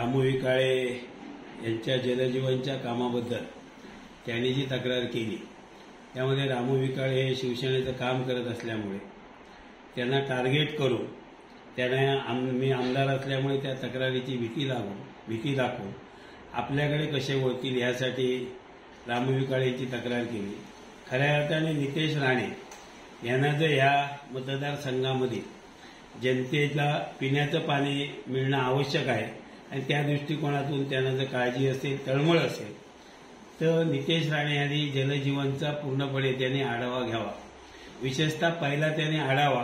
रामू विकाळे यांच्या जलजीवनच्या कामाबद्दल त्यांनी जी तक्रार केली त्यामध्ये रामू विकाळे हे शिवसेनेचं काम करत असल्यामुळे त्यांना टार्गेट करून त्यांना मी आमदार असल्यामुळे त्या तक्रारीची भीती दाखवून आपल्याकडे कसे वळतील यासाठी रामू विकाळेची तक्रार केली। खऱ्या अर्थाने नितेश राणे यांना जर ह्या मतदारसंघामध्ये जनतेला पिण्याचं पाणी मिळणं आवश्यक आहे आणि त्या दृष्टिकोनातून त्यांना जर काळजी असेल, तळमळ असेल, तर नितेश राणे यांनी जलजीवनचा पूर्णपणे त्यांनी आढावा घ्यावा। विशेषतः पहिला त्यांनी आढावा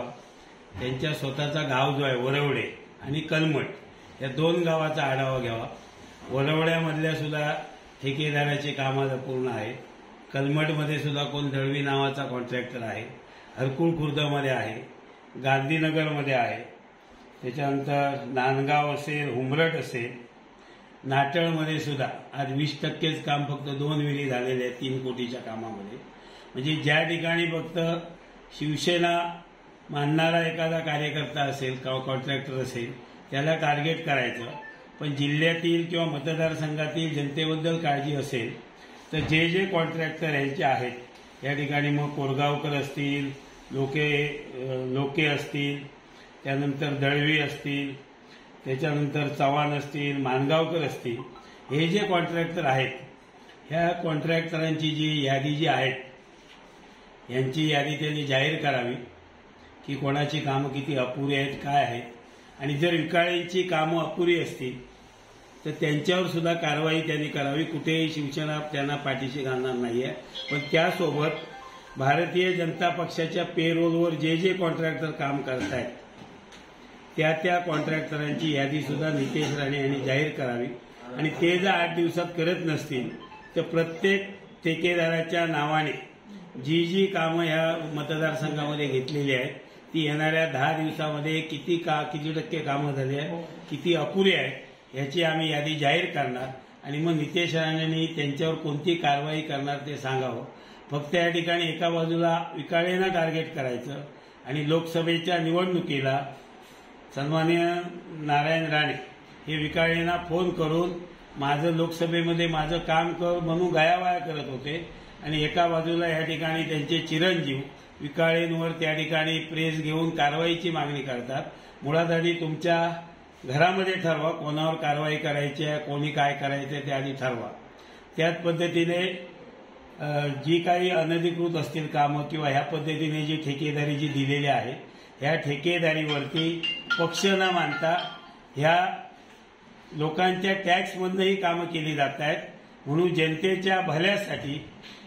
त्यांच्या स्वतःचा गाव जो आहे वरवडे आणि कलमट या दोन गावाचा आढावा घ्यावा। वरवड्यामधल्या सुद्धा ठेकेदाराची कामं पूर्ण आहेत। कलमटमध्ये सुद्धा कोण दळवी नावाचा कॉन्ट्रॅक्टर आहे, हरकुळ खुर्दमध्ये आहे, गांधीनगरमध्ये आहे, त्याच्यानंतर नांदगाव असेल, हुमरट असेल, नाटळमध्ये सुद्धा आज 20%च काम फक्त 2 विहिरी झालेले आहेत 3 कोटीच्या कामामध्ये। म्हणजे ज्या ठिकाणी फक्त शिवसेना मानणारा एखादा कार्यकर्ता असेल किंवा कॉन्ट्रॅक्टर असेल त्याला टार्गेट करायचं, पण जिल्ह्यातील किंवा मतदारसंघातील जनतेबद्दल काळजी असेल तर जे कॉन्ट्रॅक्टर यांचे आहेत या ठिकाणी मग कोरगावकर असतील, लोके असतील, त्यानंतर दळवी असतील, त्याच्यानंतर चव्हाण असतील, मानगावकर असतील, हे जे कॉन्ट्रॅक्टर आहेत ह्या कॉन्ट्रॅक्टरांची जी यादी जी आहेत यांची यादी त्यांनी जाहीर करावी की कोणाची कामं किती अपुरी आहेत, काय आहेत। आणि जर विकाळेंची कामं अपुरी असतील तर त्यांच्यावर सुद्धा कारवाई त्यांनी करावी। कुठेही शिवसेना त्यांना पाठीशी घालणार नाहीये, पण त्यासोबत भारतीय जनता पक्षाच्या पेरोलवर जे कॉन्ट्रॅक्टर काम करतायत त्या कॉन्ट्रॅक्टरांची यादी सुद्धा नितेश राणे यांनी जाहीर करावी। आणि ते जर 8 दिवसात करत नसतील तर प्रत्येक ठेकेदाराच्या नावाने जी कामं ह्या मतदारसंघामध्ये घेतलेली आहेत ती येणाऱ्या 10 दिवसामध्ये किती टक्के कामं झाली आहेत, किती अपुरी आहेत याची आम्ही यादी जाहीर करणार आणि मग नितेश राणेंनी त्यांच्यावर कोणती कारवाई करणार ते सांगावं। फक्त या ठिकाणी एका बाजूला विकाळेंना टार्गेट करायचं आणि लोकसभेच्या निवडणुकीला सन्माननीय नारायण राणे हे विकाळेंना फोन करून माझं लोकसभेमध्ये माझं काम कर म्हणून गायावाया करत होते आणि एका बाजूला या ठिकाणी त्यांचे चिरंजीव विकाळेंवर त्या ठिकाणी प्रेस घेऊन कारवाईची मागणी करतात। मुळात आधी तुमच्या घरामध्ये ठरवा कोणावर कारवाई करायची आहे, कोणी काय करायचं ते आधी ठरवा। त्याच पद्धतीने जी काही अनधिकृत असतील कामं किंवा ह्या पद्धतीने जी ठेकेदारी जी दिलेली आहे ह्या ठेकेदारीवरती पक्ष न मानता ह्या लोकांच्या टॅक्समधूनही कामं केली जात आहेत। म्हणून जनतेच्या भल्यासाठी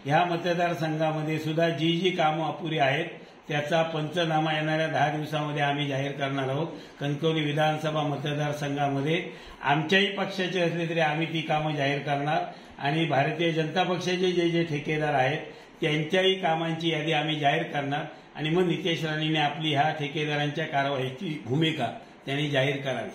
ह्या मतदारसंघामध्ये सुद्धा जी कामं अपुरी आहेत त्याचा पंचनामा येणाऱ्या 10 दिवसामध्ये आम्ही जाहीर करणार आहोत। कणकवली विधानसभा मतदारसंघामध्ये आमच्याही पक्षाचे असले तरी आम्ही ती कामं जाहीर करणार आणि भारतीय जनता पक्षाचे जे ठेकेदार आहेत त्यांच्याही कामांची यादी आम्ही जाहीर करणार आणि मग नितेश राणेंनी आपली ह्या ठेकेदारांच्या कारवाईची भूमिका त्यांनी जाहीर करावी।